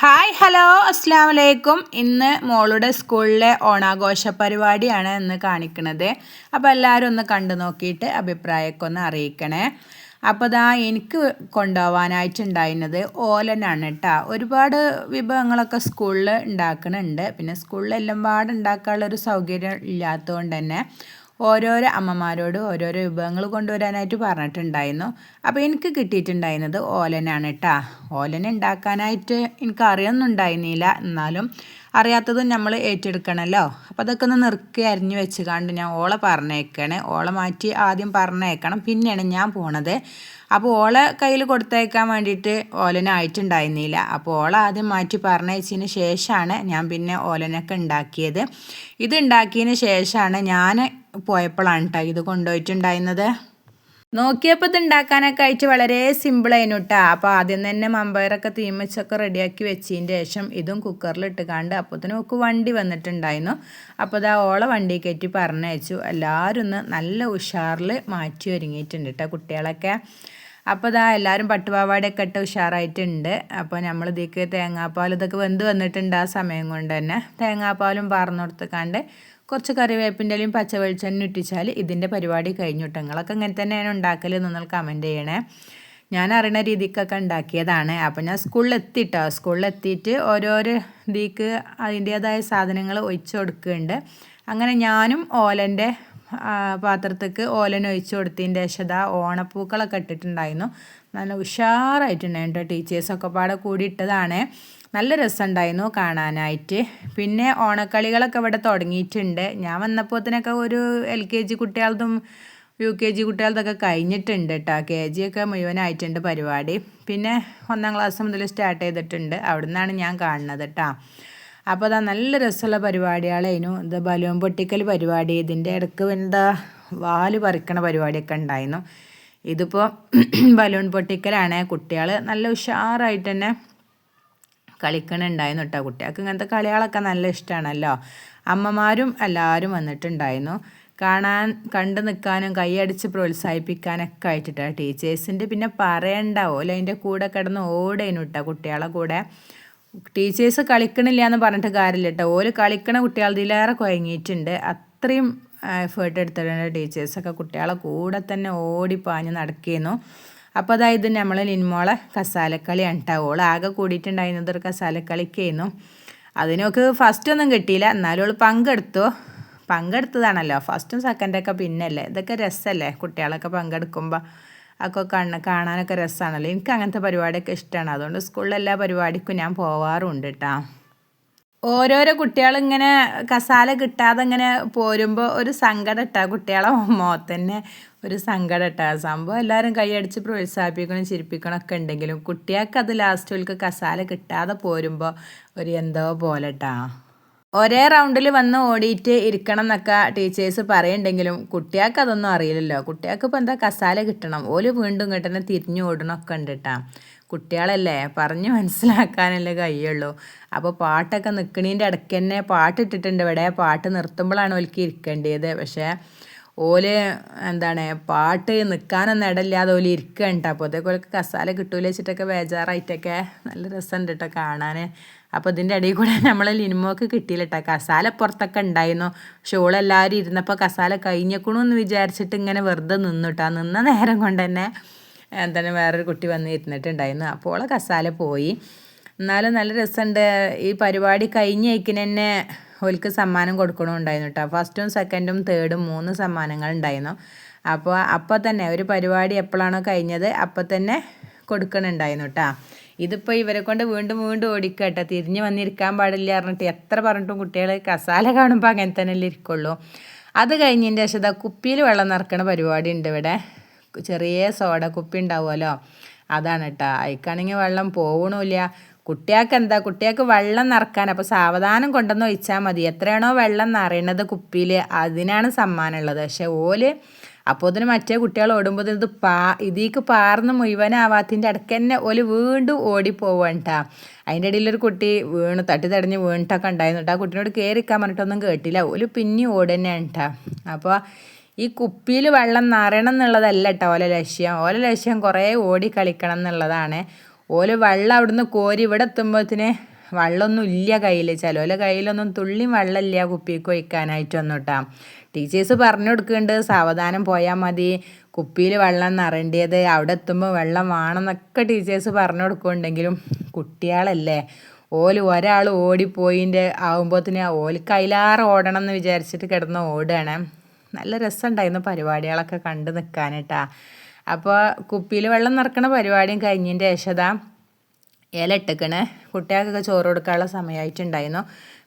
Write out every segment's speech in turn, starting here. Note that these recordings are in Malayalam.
ഹായ് ഹലോ അസ്സാം വലൈക്കും. ഇന്ന് മോളുടെ സ്കൂളിലെ ഓണാഘോഷ പരിപാടിയാണ് ഇന്ന് കാണിക്കുന്നത്. അപ്പോൾ എല്ലാവരും ഒന്ന് കണ്ടു നോക്കിയിട്ട് അഭിപ്രായമൊക്കെ ഒന്ന് അറിയിക്കണേ. അപ്പോൾ എനിക്ക് കൊണ്ടുപോകാനായിട്ടുണ്ടായിരുന്നത് ഓലനാണ് കേട്ടോ. ഒരുപാട് വിഭവങ്ങളൊക്കെ സ്കൂളിൽ ഉണ്ടാക്കുന്നുണ്ട്. പിന്നെ സ്കൂളിലെല്ലാം പാട് ഉണ്ടാക്കാനുള്ളൊരു സൗകര്യം ഇല്ലാത്തതുകൊണ്ട് തന്നെ ഓരോരോ അമ്മമാരോട് ഓരോരോ വിഭവങ്ങൾ കൊണ്ടുവരാനായിട്ട് പറഞ്ഞിട്ടുണ്ടായിരുന്നു. അപ്പോൾ എനിക്ക് കിട്ടിയിട്ടുണ്ടായിരുന്നത് ഓലനാണ് കേട്ടോ. ഓലന ഉണ്ടാക്കാനായിട്ട് എനിക്ക് അറിയൊന്നുണ്ടായിരുന്നില്ല. എന്നാലും അറിയാത്തതും നമ്മൾ ഏറ്റെടുക്കണമല്ലോ. അപ്പോൾ അതൊക്കെ ഒന്ന് നുറുക്കി അരിഞ്ഞ് വെച്ച് കണ്ട് ഞാൻ ഓളെ പറഞ്ഞേക്കണേ. ഓളെ മാറ്റി ആദ്യം പറഞ്ഞേക്കണം, പിന്നെയാണ് ഞാൻ പോണത്. അപ്പോൾ ഓളെ കയ്യിൽ കൊടുത്തയക്കാൻ വേണ്ടിയിട്ട് ഓലനായിട്ടുണ്ടായിരുന്നില്ല. അപ്പോൾ ഓളെ ആദ്യം മാറ്റി പറഞ്ഞയച്ചതിന് ശേഷമാണ് ഞാൻ പിന്നെ ഓലനൊക്കെ ഉണ്ടാക്കിയത്. ഇത് ഉണ്ടാക്കിയതിന് ശേഷമാണ് ഞാൻ പോയപ്പോഴാണ് കേട്ടോ ഇത് കൊണ്ടുപോയിട്ടുണ്ടായിരുന്നത്. നോക്കിയപ്പോൾ ഇത് ഉണ്ടാക്കാനൊക്കെ ആയിട്ട് വളരെ സിമ്പിളായിരുന്നു കേട്ടോ. അപ്പോൾ ആദ്യം തന്നെ മമ്പയറൊക്കെ തീമിച്ചൊക്കെ റെഡിയാക്കി വെച്ചതിന് ശേഷം ഇതും കുക്കറിലിട്ട് കണ്ട് അപ്പോഴത്തേനും ഒക്കെ വണ്ടി വന്നിട്ടുണ്ടായിരുന്നു. അപ്പോൾ ഓളെ വണ്ടി കയറ്റി പറഞ്ഞയച്ചു. എല്ലാവരും ഒന്ന് നല്ല ഉഷാറിൽ മാറ്റി ഒരുങ്ങിയിട്ടുണ്ട് കേട്ടോ കുട്ടികളൊക്കെ. അപ്പോൾ എല്ലാവരും പട്ടുപാവാടയൊക്കെ ഇട്ട് ഉഷാറായിട്ടുണ്ട്. അപ്പോൾ നമ്മൾ ഇതിലേക്ക് തേങ്ങാപ്പാൽ ഇതൊക്കെ വെന്ത് വന്നിട്ടുണ്ട്. ആ സമയം കൊണ്ട് തന്നെ തേങ്ങാപ്പാലും പാർന്നു കൊടുത്തുകൊണ്ട് കുറച്ച് കറിവേപ്പിൻ്റെ ഇലയും പച്ച വെളിച്ചെണ്ണ ഇട്ടിച്ചാൽ ഇതിൻ്റെ പരിപാടി കഴിഞ്ഞു. നിങ്ങളൊക്കെ ഇങ്ങനെ തന്നെയാണ് ഉണ്ടാക്കൽ നിങ്ങൾ കമൻറ്റ് ചെയ്യണേ. ഞാൻ അറിയുന്ന രീതിക്കൊക്കെ ഉണ്ടാക്കിയതാണ്. അപ്പോൾ ഞാൻ സ്കൂളിലെത്തിയിട്ട് ഓരോരോ ഇതിക്ക് അതിൻ്റേതായ സാധനങ്ങൾ ഒഴിച്ച് കൊടുക്കുന്നുണ്ട്. അങ്ങനെ ഞാനും ഓലൻ്റെ പാത്രത്തേക്ക് ഓലൻ ഒഴിച്ച് കൊടുത്തതിൻ്റെ ശേഷം ഓണപ്പൂക്കളൊക്കെ ഇട്ടിട്ടുണ്ടായിരുന്നു. നല്ല ഉഷാറായിട്ടുണ്ടായിരുന്നു കേട്ടോ. ടീച്ചേഴ്സൊക്കെ പാടെ കൂടി ഇട്ടതാണ്. നല്ല രസമുണ്ടായിരുന്നു കാണാനായിട്ട്. പിന്നെ ഓണക്കളികളൊക്കെ ഇവിടെ തുടങ്ങിയിട്ടുണ്ട്. ഞാൻ വന്നപ്പോഴത്തേനൊക്കെ ഒരു LKG കുട്ടികളതും UKG കുട്ടികളതൊക്കെ കഴിഞ്ഞിട്ടുണ്ട് കേട്ടോ. KG ഒക്കെ മുഴുവനായിട്ടുണ്ട് പരിപാടി. പിന്നെ 1ാം ക്ലാസ് മുതൽ സ്റ്റാർട്ട് ചെയ്തിട്ടുണ്ട്. അവിടെ നിന്നാണ് ഞാൻ കാണുന്നത് കേട്ടോ. അപ്പോൾ നല്ല രസമുള്ള പരിപാടികളായിരുന്നു. ഇത് ബലൂൺ പൊട്ടിക്കൽ പരിപാടി, ഇതിൻ്റെ ഇടയ്ക്ക് വാല് പറിക്കണ പരിപാടിയൊക്കെ ഉണ്ടായിരുന്നു. ഇതിപ്പോൾ ബലൂൺ പൊട്ടിക്കലാണ്. കുട്ടികൾ നല്ല ഉഷാറായിട്ട് തന്നെ കളിക്കണുണ്ടായിരുന്നു കേട്ടോ. കുട്ടികൾക്ക് ഇങ്ങനത്തെ കളികളൊക്കെ നല്ല ഇഷ്ടമാണല്ലോ. അമ്മമാരും എല്ലാവരും വന്നിട്ടുണ്ടായിരുന്നു. കണ്ടു നിൽക്കാനും കൈയടിച്ച് പ്രോത്സാഹിപ്പിക്കാനൊക്കെ ആയിട്ടിട്ടാ ടീച്ചേഴ്സിൻ്റെ. പിന്നെ പറയണ്ടാവുമല്ലോ, അതിൻ്റെ കൂടെ കിടന്ന് ഓടേനു കേട്ടോ കുട്ടികളെ കൂടെ. ടീച്ചേഴ്സ് കളിക്കണില്ല എന്ന് പറഞ്ഞിട്ട് കാര്യമില്ല കേട്ടോ. ഓര് കളിക്കണ കുട്ടികളതിലേറെ കുഴങ്ങിയിട്ടുണ്ട്. അത്രയും എഫേർട്ട് എടുത്തിട്ടുണ്ട് ടീച്ചേഴ്സൊക്കെ. കുട്ടികളെ കൂടെ തന്നെ ഓടിപ്പാഞ്ഞ് നടക്കുന്നു. അപ്പോൾ ഇത് നമ്മൾ ലിൻമോളെ കസാലക്കളിയാണ് കേട്ടോ. ഓൾ ആകെ കൂടിയിട്ടുണ്ടായിരുന്നത് ഒരു കസാലക്കളിക്കായിരുന്നു. അതിനൊക്കെ ഫസ്റ്റൊന്നും കിട്ടിയില്ല, എന്നാലും ഓൾ പങ്കെടുത്തതാണല്ലോ. ഫസ്റ്റും സെക്കൻഡൊക്കെ പിന്നല്ലേ. ഇതൊക്കെ രസമല്ലേ കുട്ടികളൊക്കെ പങ്കെടുക്കുമ്പോൾ. ഒക്കെ കാണാനൊക്കെ രസമാണല്ലോ. എനിക്ക് അങ്ങനത്തെ പരിപാടിയൊക്കെ ഇഷ്ടമാണ്. അതുകൊണ്ട് സ്കൂളിലെ എല്ലാ പരിപാടിക്കും ഞാൻ പോവാറുണ്ട് കേട്ടോ. ഓരോരോ കുട്ടികളിങ്ങനെ കസാല കിട്ടാതെ ഇങ്ങനെ പോരുമ്പോൾ ഒരു സങ്കടം ഇട്ടാ കുട്ടികളെ മുഖത്തന്നെ ഒരു സങ്കടം ഇട്ടാ സംഭവം. എല്ലാവരും കൈയടിച്ച് പ്രോത്സാഹിപ്പിക്കണം ചിരിപ്പിക്കണമൊക്കെ ഉണ്ടെങ്കിലും കുട്ടികൾക്ക് അത് ലാസ്റ്റ് കസാല കിട്ടാതെ പോരുമ്പോൾ ഒരു എന്തോ പോലെ ഇട്ടാ. ഒരേ റൗണ്ടിൽ വന്ന് ഓടിയിട്ട് ഇരിക്കണം എന്നൊക്കെ ടീച്ചേഴ്സ് പറയുന്നുണ്ടെങ്കിലും കുട്ടികൾക്ക് അതൊന്നും അറിയില്ലല്ലോ. കുട്ടികൾക്ക് ഇപ്പോൾ എന്താ കസാല കിട്ടണം, ഓല് വീണ്ടും കിട്ടണം, തിരിഞ്ഞു ഓടണമൊക്കെ ഉണ്ട് കേട്ടോ. കുട്ടികളല്ലേ, പറഞ്ഞ് മനസ്സിലാക്കാനല്ലേ കഴിയുള്ളൂ. അപ്പോൾ പാട്ടൊക്കെ നിൽക്കണീൻ്റെ ഇടയ്ക്ക് തന്നെ പാട്ടിട്ടിട്ടുണ്ട് ഇവിടെ. പാട്ട് നിർത്തുമ്പോഴാണ് ഓൽക്ക് ഇരിക്കേണ്ടത്. പക്ഷേ ഓല് പാട്ട് നിൽക്കാനൊന്നും ഇടയില്ലാതെ ഓല് ഇരിക്കുകയാണ് കേട്ടോ. അപ്പോൾ അതൊക്കെ ഓൾക്ക് കസാല കിട്ടൂല വെച്ചിട്ടൊക്കെ ബേജാറായിട്ടൊക്കെ നല്ല രസമുണ്ട് കേട്ടോ കാണാൻ. അപ്പോൾ ഇതിൻ്റെ ഇടയിൽ കൂടെ നമ്മളെ ലിനിമോക്ക് കിട്ടിയില്ല കേട്ടോ. കസാല പുറത്തൊക്കെ ഉണ്ടായിരുന്നു. പക്ഷെ ഓളെല്ലാവരും ഇരുന്നപ്പോൾ കസാല കഴിഞ്ഞേക്കണു എന്ന് വിചാരിച്ചിട്ട് ഇങ്ങനെ വെറുതെ നിന്നു കേട്ടോ. നിന്ന നേരം കൊണ്ട് തന്നെ വേറൊരു കുട്ടി വന്ന് ഇരുന്നിട്ടുണ്ടായിരുന്നു. അപ്പോൾ ഓളെ കസാല പോയി. എന്നാലും നല്ല രസമുണ്ട്. ഈ പരിപാടി കഴിഞ്ഞേക്കിന് തന്നെ ഓൽക്ക് സമ്മാനം കൊടുക്കണമുണ്ടായിരുന്നു കേട്ടോ. ഫസ്റ്റും സെക്കൻഡും തേർഡും 3 സമ്മാനങ്ങൾ ഉണ്ടായിരുന്നു. അപ്പോൾ തന്നെ ഒരു പരിപാടി എപ്പോഴാണോ കഴിഞ്ഞത് അപ്പോൾ തന്നെ കൊടുക്കണുണ്ടായിരുന്നു കേട്ടോ. ഇതിപ്പോൾ ഇവരെ കൊണ്ട് വീണ്ടും ഓടിക്കുക കേട്ടോ. തിരിഞ്ഞ് വന്നിരിക്കാൻ പാടില്ല പറഞ്ഞിട്ട് എത്ര പറഞ്ഞിട്ടും കുട്ടികൾ കസാല കാണുമ്പോൾ അങ്ങനെ തന്നെ ഇരിക്കുള്ളൂ. അത് കഴിഞ്ഞതിൻ്റെ ശേഷം കുപ്പിയിൽ വെള്ളം നിറക്കണ പരിപാടി ഉണ്ട് ഇവിടെ. ചെറിയ സോഡ കുപ്പി ഉണ്ടാവുമല്ലോ, അതാണ് കേട്ടോ. അതിക്കാണെങ്കിൽ വെള്ളം പോകണമില്ല. കുട്ടികൾക്ക് വെള്ളം നിറക്കാൻ അപ്പോൾ സാവധാനം കൊണ്ടുവന്ന് ഒഴിച്ചാൽ മതി. എത്രയാണോ വെള്ളം നിറയണത് കുപ്പിയിൽ അതിനാണ് സമ്മാനമുള്ളത്. പക്ഷെ ഓല് അപ്പോൾ അതിന് മറ്റേ കുട്ടികൾ ഓടുമ്പോൾ ഇതിക്ക് പാർന്ന് മുഴുവനാവാത്തിൻ്റെ ഇടയ്ക്ക് തന്നെ ഓല് വീണ്ടും ഓടിപ്പോവാണ് കേട്ടോ. അതിൻ്റെ ഇടയിലൊരു കുട്ടി തട്ടി തടഞ്ഞ് വീണിട്ടൊക്കെ ഉണ്ടായിരുന്നു കേട്ടോ. ആ കുട്ടീനോട് കയറിക്കാൻ പറഞ്ഞിട്ടൊന്നും കേട്ടില്ല. ഓല് പിന്നെ ഓടുതന്നെയാണ് കേട്ടോ. അപ്പോൾ ഈ കുപ്പിയിൽ വെള്ളം നിറയണം എന്നുള്ളതല്ല കേട്ടോ ഓല ലക്ഷ്യം. കുറേ ഓടി കളിക്കണം എന്നുള്ളതാണ്. ഓല് വെള്ളം അവിടുന്ന് കോരി ഇവിടെ എത്തുമ്പോഴത്തിന് വെള്ളമൊന്നും ഇല്ല കയ്യിൽ. ചിലവരെ കയ്യിലൊന്നും തുള്ളി വെള്ളമില്ല കുപ്പിക്ക് ഒഴിക്കാനായിട്ടൊന്നും കേട്ടോ. ടീച്ചേഴ്സ് പറഞ്ഞു കൊടുക്കുന്നുണ്ട് സാവധാനം പോയാൽ മതി, കുപ്പിയിൽ വെള്ളം നിറയേണ്ടത്, അവിടെ എത്തുമ്പോൾ വെള്ളം വേണമെന്നൊക്കെ ടീച്ചേഴ്സ് പറഞ്ഞു കൊടുക്കുന്നുണ്ടെങ്കിലും കുട്ടികളല്ലേ, ഓല് ഒരാൾ ഓടിപ്പോയിൻ്റെ ആകുമ്പോഴത്തേന് ഓല് കൈലാറ് ഓടണം എന്ന് വിചാരിച്ചിട്ട് കിടന്ന് ഓടുകയാണ്. നല്ല രസമുണ്ടായിരുന്നു പരിപാടികളൊക്കെ കണ്ട് നിൽക്കാനിട്ടാ. അപ്പോൾ കുപ്പിയിൽ വെള്ളം നിറക്കണ പരിപാടിയും കഴിഞ്ഞതിൻ്റെ ശേഷം ഇല ഇട്ടേക്കണ്. കുട്ടികൾക്കൊക്കെ ചോറ് കൊടുക്കാനുള്ള സമയമായിട്ടുണ്ടായിരുന്നു.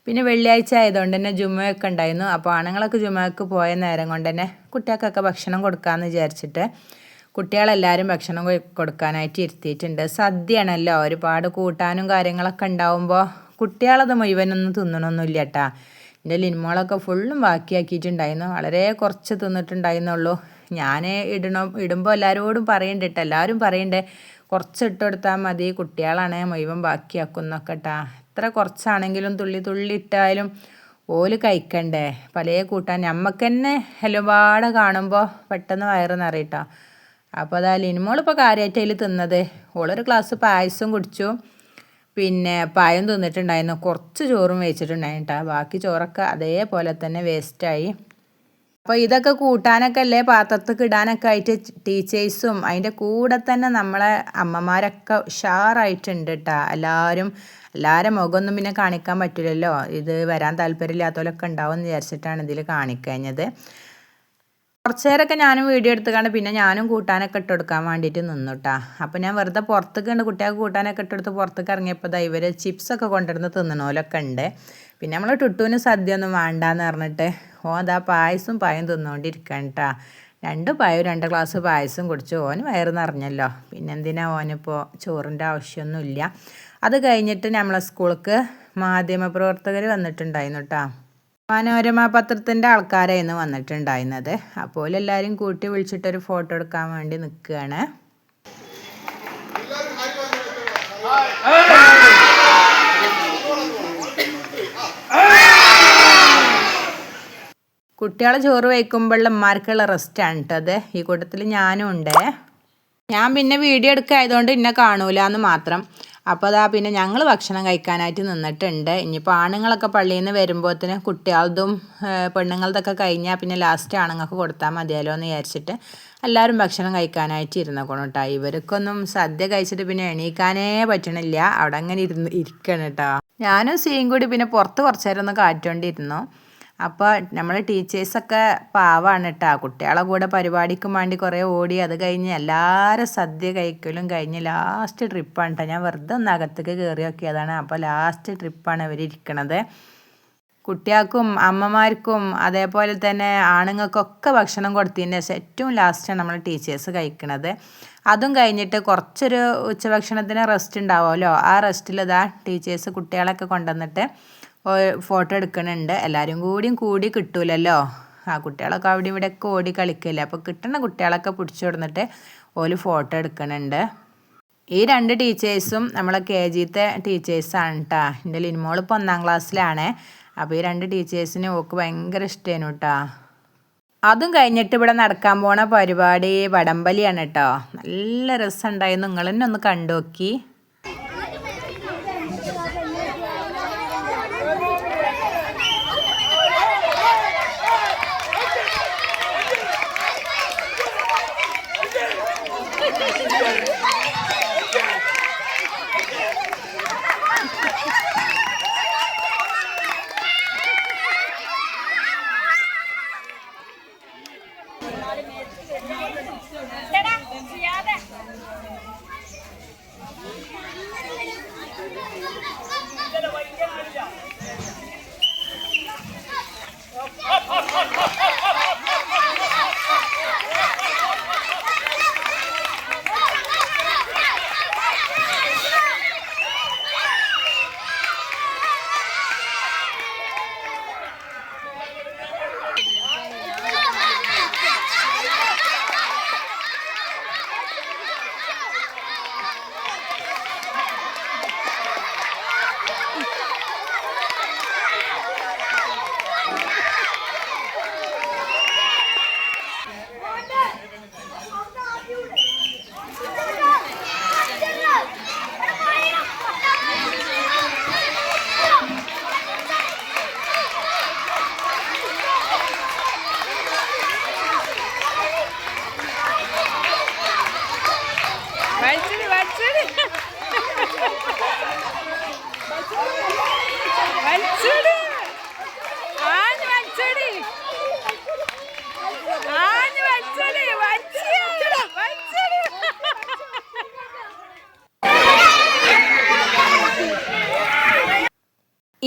പിന്നെ വെള്ളിയാഴ്ച ആയതുകൊണ്ട് തന്നെ ജുമയൊക്കെ ഉണ്ടായിരുന്നു. അപ്പോൾ ആണുങ്ങളൊക്കെ ജുമയ്ക്ക് പോയ നേരം കൊണ്ട് തന്നെ കുട്ടികൾക്കൊക്കെ ഭക്ഷണം കൊടുക്കാമെന്ന് വിചാരിച്ചിട്ട് കുട്ടികളെല്ലാവരും ഭക്ഷണം കൊടുക്കാനായിട്ട് ഇരുത്തിയിട്ടുണ്ട്. സദ്യയാണല്ലോ, ഒരുപാട് കൂട്ടാനും കാര്യങ്ങളൊക്കെ ഉണ്ടാവുമ്പോൾ കുട്ടികളത് മുഴുവനൊന്നും തിന്നണമൊന്നുമില്ല കേട്ടാ. എൻ്റെ ലിൻമോളൊക്കെ ഫുള്ളും ബാക്കിയാക്കിയിട്ടുണ്ടായിരുന്നു. വളരെ കുറച്ച് തിന്നിട്ടുണ്ടായിരുന്നുള്ളൂ. ഞാൻ ഇടുമ്പോൾ എല്ലാവരോടും പറയണ്ട കേട്ടോ, എല്ലാവരും പറയണ്ടേ കുറച്ച് ഇട്ട് കൊടുത്താൽ മതി, കുട്ടികളാണ് മുഴുവൻ ബാക്കിയാക്കുന്നൊക്കെ കേട്ടാ. എത്ര കുറച്ചാണെങ്കിലും തുള്ളി തുള്ളി ഇട്ടാലും ഓല് കഴിക്കണ്ടേ. പല കൂട്ടാൻ നമുക്ക് തന്നെ ഒരുപാട് കാണുമ്പോൾ പെട്ടെന്ന് വയറ് നിറയിട്ടോ. അപ്പോൾ അതാ ലിനിമോളിപ്പോൾ കാര്യമായിട്ട് അതിൽ തിന്നത്, ഓളൊരു ഗ്ലാസ് പായസം കുടിച്ചു, പിന്നെ പായം തിന്നിട്ടുണ്ടായിരുന്നു, കുറച്ച് ചോറും വെച്ചിട്ടുണ്ടായിരുന്നു കേട്ടോ. ബാക്കി ചോറൊക്കെ അതേപോലെ തന്നെ വേസ്റ്റായി. അപ്പോൾ ഇതൊക്കെ കൂട്ടാനൊക്കെ അല്ലേ പാത്രത്തിൽ ഇടാനൊക്കെ ആയിട്ട് ടീച്ചേഴ്സും അതിൻ്റെ കൂടെ തന്നെ നമ്മളെ അമ്മമാരൊക്കെ ഉഷാറായിട്ടുണ്ട് കേട്ടോ. എല്ലാവരും മുഖമൊന്നും പിന്നെ കാണിക്കാൻ പറ്റില്ലല്ലോ, ഇത് വരാൻ താല്പര്യമില്ലാത്തവരൊക്കെ ഉണ്ടാവും എന്ന് വിചാരിച്ചിട്ടാണ് ഇതിൽ കാണിക്കഴിഞ്ഞത്. കുറച്ച് നേരമൊക്കെ ഞാനും വീഡിയോ എടുത്തുകൊണ്ട് പിന്നെ ഞാനും കൂട്ടാനൊക്കെ ഇട്ട് കൊടുക്കാൻ വേണ്ടിയിട്ട് നിന്നു കേട്ടോ. അപ്പോൾ ഞാൻ വെറുതെ പുറത്തേക്ക് ഉണ്ട് കുട്ടികൾക്ക് കൂട്ടാനൊക്കെ ഇട്ടെടുത്ത് പുറത്തേക്ക് ഇറങ്ങിയപ്പോൾ ഇവർ ചിപ്സൊക്കെ കൊണ്ടുവരുന്ന തിന്നണോലൊക്കെ ഉണ്ട്. പിന്നെ നമ്മൾ ടുട്ടുവിന് സദ്യ ഒന്നും വേണ്ടാന്ന് പറഞ്ഞിട്ട് അതാ പായസം തിന്നുകൊണ്ടിരിക്കാൻ കേട്ടോ. 2 പായവും 2 ഗ്ലാസ് പായസം കുടിച്ചു. ഓന് വയറ് നിറഞ്ഞല്ലോ, പിന്നെന്തിനാ ഓനിപ്പോൾ ചോറിൻ്റെ ആവശ്യമൊന്നുമില്ല. അത് കഴിഞ്ഞിട്ട് നമ്മളെ സ്കൂൾക്ക് മാധ്യമപ്രവർത്തകർ വന്നിട്ടുണ്ടായിരുന്നു കേട്ടോ. മനോരമ പത്രത്തിൻ്റെ ആൾക്കാരായിരുന്നു വന്നിട്ടുണ്ടായിരുന്നത്. അപ്പോൾ എല്ലാവരും കൂട്ടി വിളിച്ചിട്ടൊരു ഫോട്ടോ എടുക്കാൻ വേണ്ടി നിൽക്കുകയാണ്. കുട്ടികളെ ചോറ് വയ്ക്കുമ്പോഴുള്ള ഉമ്മാർക്കുള്ള റെസ്റ്റാണ് കേട്ടത്. ഈ കൂട്ടത്തിൽ ഞാനും ഉണ്ട്. ഞാൻ പിന്നെ വീഡിയോ എടുക്കായതുകൊണ്ട് എന്നെ കാണൂല എന്ന് മാത്രം. അപ്പോൾ അതാ പിന്നെ ഞങ്ങൾ ഭക്ഷണം കഴിക്കാനായിട്ട് നിന്നിട്ടുണ്ട്. ഇനിയിപ്പോൾ ആണുങ്ങളൊക്കെ പള്ളിയിൽ നിന്ന് വരുമ്പോഴത്തേന് കുട്ടികളതും പെണ്ണുങ്ങളതൊക്കെ കഴിഞ്ഞാൽ പിന്നെ ലാസ്റ്റ് ആണുങ്ങൾക്ക് കൊടുത്താൽ മതിയല്ലോ എന്ന് വിചാരിച്ചിട്ട് എല്ലാവരും ഭക്ഷണം കഴിക്കാനായിട്ട് ഇരുന്നേക്കണം കേട്ടോ. ഇവർക്കൊന്നും സദ്യ കഴിച്ചിട്ട് പിന്നെ എണീക്കാനേ പറ്റണില്ല, അവിടെ അങ്ങനെ ഇരിക്കണം കേട്ടോ. ഞാനും സീയും കൂടി പിന്നെ പുറത്ത് കുറച്ച് നേരം ഒന്ന് കാറ്റുകൊണ്ടിരുന്നു. അപ്പോൾ നമ്മൾ ടീച്ചേഴ്സൊക്കെ പാവമാണ് കേട്ടോ. കുട്ടികളെ കൂടെ പരിപാടിക്കും വേണ്ടി കുറേ ഓടി, അത് കഴിഞ്ഞ് എല്ലാവരും സദ്യ കഴിക്കലും കഴിഞ്ഞ് ലാസ്റ്റ് ട്രിപ്പാണ് കേട്ടോ. ഞാൻ വെറുതെ ഒന്ന് അകത്തേക്ക് കയറി നോക്കിയതാണ്. അപ്പോൾ ലാസ്റ്റ് ട്രിപ്പാണ് ഇവരിയ്ക്കണത്. കുട്ടികൾക്കും അമ്മമാർക്കും അതേപോലെ തന്നെ ആണുങ്ങൾക്കൊക്കെ ഭക്ഷണം കൊടുത്തതിൻ്റെ ശേഷം ഏറ്റവും ലാസ്റ്റാണ് നമ്മൾ ടീച്ചേഴ്സ് കഴിക്കണത്. അതും കഴിഞ്ഞിട്ട് കുറച്ചൊരു ഉച്ചഭക്ഷണത്തിന് റെസ്റ്റ് ഉണ്ടാവുമല്ലോ, ആ റെസ്റ്റിലിതാ ടീച്ചേഴ്സ് കുട്ടികളൊക്കെ കൊണ്ടുവന്നിട്ട് ഫോട്ടോ എടുക്കണുണ്ട്. എല്ലാവരും കൂടി കിട്ടൂലല്ലോ, ആ കുട്ടികളൊക്കെ അവിടെ ഇവിടെയൊക്കെ ഓടി കളിക്കില്ല. അപ്പോൾ കിട്ടുന്ന കുട്ടികളൊക്കെ പിടിച്ചു കൊടുത്തിട്ട് ഓല് ഫോട്ടോ എടുക്കണുണ്ട്. ഈ 2 ടീച്ചേഴ്സും നമ്മളെ KGത്തെ ടീച്ചേഴ്സാണ് കേട്ടോ. എൻ്റെ ലിനിമോളിപ്പോൾ 1ാം ക്ലാസ്സിലാണ്. അപ്പോൾ ഈ 2 ടീച്ചേഴ്സിന് ഓക്ക് ഭയങ്കര ഇഷ്ടമായിരുന്നു കേട്ടോ. അതും കഴിഞ്ഞിട്ട് ഇവിടെ നടക്കാൻ പോണ പരിപാടി വടംവലിയാണ് കേട്ടോ. നല്ല രസമുണ്ടായിരുന്നു, നിങ്ങൾ തന്നെ ഒന്ന് കണ്ടു നോക്കി.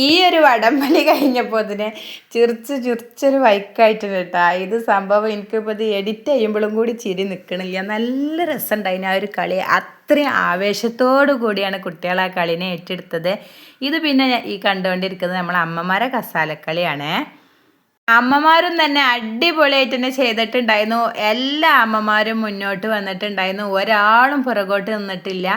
ഈ ഒരു വടംവലി കഴിഞ്ഞപ്പോൾ ഇതിനെ ചിരിച്ചൊരു വൈക്കായിട്ടുണ്ട് കേട്ടോ. ഇത് സംഭവം എനിക്കിപ്പോൾ ഇത് എഡിറ്റ് ചെയ്യുമ്പോഴും കൂടി ചിരി നിൽക്കണില്ല. നല്ല രസമുണ്ടായിന് ആ ഒരു കളി. അത്രയും ആവേശത്തോടു കൂടിയാണ് കുട്ടികൾ ആ കളിനെ ഏറ്റെടുത്തത്. ഇത് പിന്നെ ഈ കണ്ടുകൊണ്ടിരിക്കുന്നത് നമ്മളെ അമ്മമാരെ കസാലക്കളിയാണ്. അമ്മമാരും തന്നെ അടിപൊളിയായിട്ട് തന്നെ ചെയ്തിട്ടുണ്ടായിരുന്നു. എല്ലാ അമ്മമാരും മുന്നോട്ട് വന്നിട്ടുണ്ടായിരുന്നു. ഒരാളും പുറകോട്ട് നിന്നിട്ടില്ല.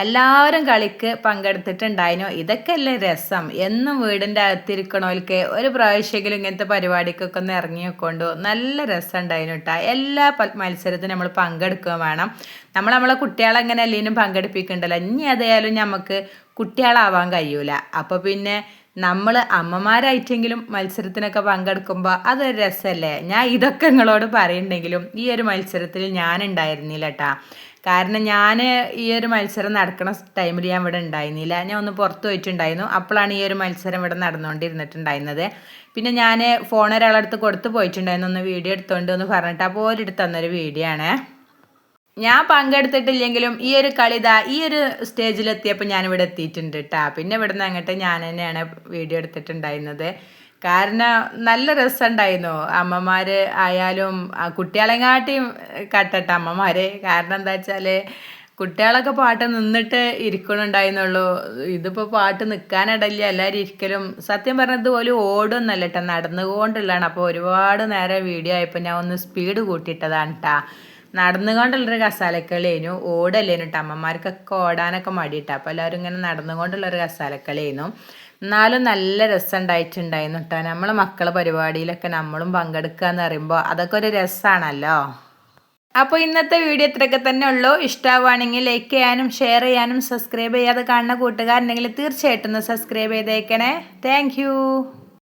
എല്ലാവരും കളിക്ക് പങ്കെടുത്തിട്ടുണ്ടായിരുന്നു. ഇതൊക്കെയല്ലേ രസം. എന്നും വീടിൻ്റെ അകത്തിരിക്കണവർക്ക് ഒരു പ്രാവശ്യമെങ്കിലും ഇങ്ങനത്തെ പരിപാടിക്കൊക്കെ ഒന്ന് ഇറങ്ങി വെക്കൊണ്ടു. നല്ല രസം ഉണ്ടായിരുന്നു കേട്ടോ. എല്ലാ മത്സരത്തിനും നമ്മൾ പങ്കെടുക്കുകയും വേണം. നമ്മളെ കുട്ടികളെ എങ്ങനെ അല്ലെങ്കിലും പങ്കെടുപ്പിക്കണ്ടല്ലോ. ഇനി അതായാലും നമുക്ക് കുട്ടികളാവാൻ കഴിയൂല. അപ്പോൾ പിന്നെ നമ്മൾ അമ്മമാരായിട്ടെങ്കിലും മത്സരത്തിനൊക്കെ പങ്കെടുക്കുമ്പോൾ അതൊരു രസമല്ലേ. ഞാൻ ഇതൊക്കെ നിങ്ങളോട് പറയുന്നുണ്ടെങ്കിലും ഈ ഒരു മത്സരത്തിൽ ഞാൻ ഉണ്ടായിരുന്നില്ല കേട്ടോ. കാരണം ഞാൻ ഈ ഒരു മത്സരം നടക്കുന്ന ടൈമിൽ ഞാൻ ഇവിടെ ഉണ്ടായിരുന്നില്ല. ഞാൻ ഒന്ന് പുറത്ത് പോയിട്ടുണ്ടായിരുന്നു. അപ്പോഴാണ് ഈ ഒരു മത്സരം ഇവിടെ നടന്നുകൊണ്ടിരുന്നിട്ടുണ്ടായിരുന്നത്. പിന്നെ ഞാൻ ഫോൺ ഒരാളടുത്ത് കൊടുത്തു പോയിട്ടുണ്ടായിരുന്നു, ഒന്ന് വീഡിയോ എടുത്തോണ്ട് എന്ന് പറഞ്ഞിട്ട്. അപ്പോൾ ഒരിടത്ത് തന്നൊരു വീഡിയോ ആണ്. ഞാൻ പങ്കെടുത്തിട്ടില്ലെങ്കിലും ഈ ഒരു കളിതാ ഈ ഒരു സ്റ്റേജിലെത്തിയപ്പോൾ ഞാനിവിടെ എത്തിയിട്ടുണ്ട് കേട്ടോ. പിന്നെ ഇവിടെ നിന്ന് അങ്ങോട്ട് ഞാൻ തന്നെയാണ് വീഡിയോ എടുത്തിട്ടുണ്ടായിരുന്നത്. കാരണം നല്ല രസമുണ്ടായിരുന്നു. അമ്മമാർ ആയാലും കുട്ടികളെങ്ങാട്ടിയും കട്ടട്ട അമ്മമാർ. കാരണം എന്താ വെച്ചാൽ കുട്ടികളൊക്കെ പാട്ട് നിന്നിട്ട് ഇരിക്കണുണ്ടായിരുന്നുള്ളൂ. ഇതിപ്പോൾ പാട്ട് നിൽക്കാനിടയില്ല, എല്ലാവരും ഇരിക്കലും. സത്യം പറഞ്ഞത് പോലും ഓടൊന്നല്ല കേട്ടോ, നടന്നുകൊണ്ടുള്ളതാണ്. അപ്പോൾ ഒരുപാട് നേരം വീഡിയോ ആയപ്പോൾ ഞാൻ ഒന്ന് സ്പീഡ് കൂട്ടിയിട്ടതാണ് കേട്ടോ. നടന്നുകൊണ്ടുള്ളൊരു കസാലക്കളിയായിരുന്നു, ഓടല്ലേനു കേട്ടോ. അമ്മമാർക്കൊക്കെ ഓടാനൊക്കെ മടിയിട്ടാ. അപ്പോൾ എല്ലാവരും ഇങ്ങനെ നടന്നുകൊണ്ടുള്ളൊരു കസാലക്കളിയായിരുന്നു. എന്നാലും നല്ല രസം ഉണ്ടായിട്ടുണ്ടായിരുന്നു കേട്ടോ. നമ്മളെ മക്കളെ പരിപാടിയിലൊക്കെ നമ്മളും പങ്കെടുക്കുക എന്ന് പറയുമ്പോൾ അതൊക്കെ ഒരു രസമാണല്ലോ. അപ്പോൾ ഇന്നത്തെ വീഡിയോ ഇത്രയൊക്കെ തന്നെ ഉള്ളൂ. ഇഷ്ടമാവുകയാണെങ്കിൽ ലൈക്ക് ചെയ്യാനും ഷെയർ ചെയ്യാനും സബ്സ്ക്രൈബ് ചെയ്യാതെ കാണുന്ന കൂട്ടുകാരുണ്ടെങ്കിൽ തീർച്ചയായിട്ടും ഒന്ന് സബ്സ്ക്രൈബ് ചെയ്തേക്കണേ. താങ്ക്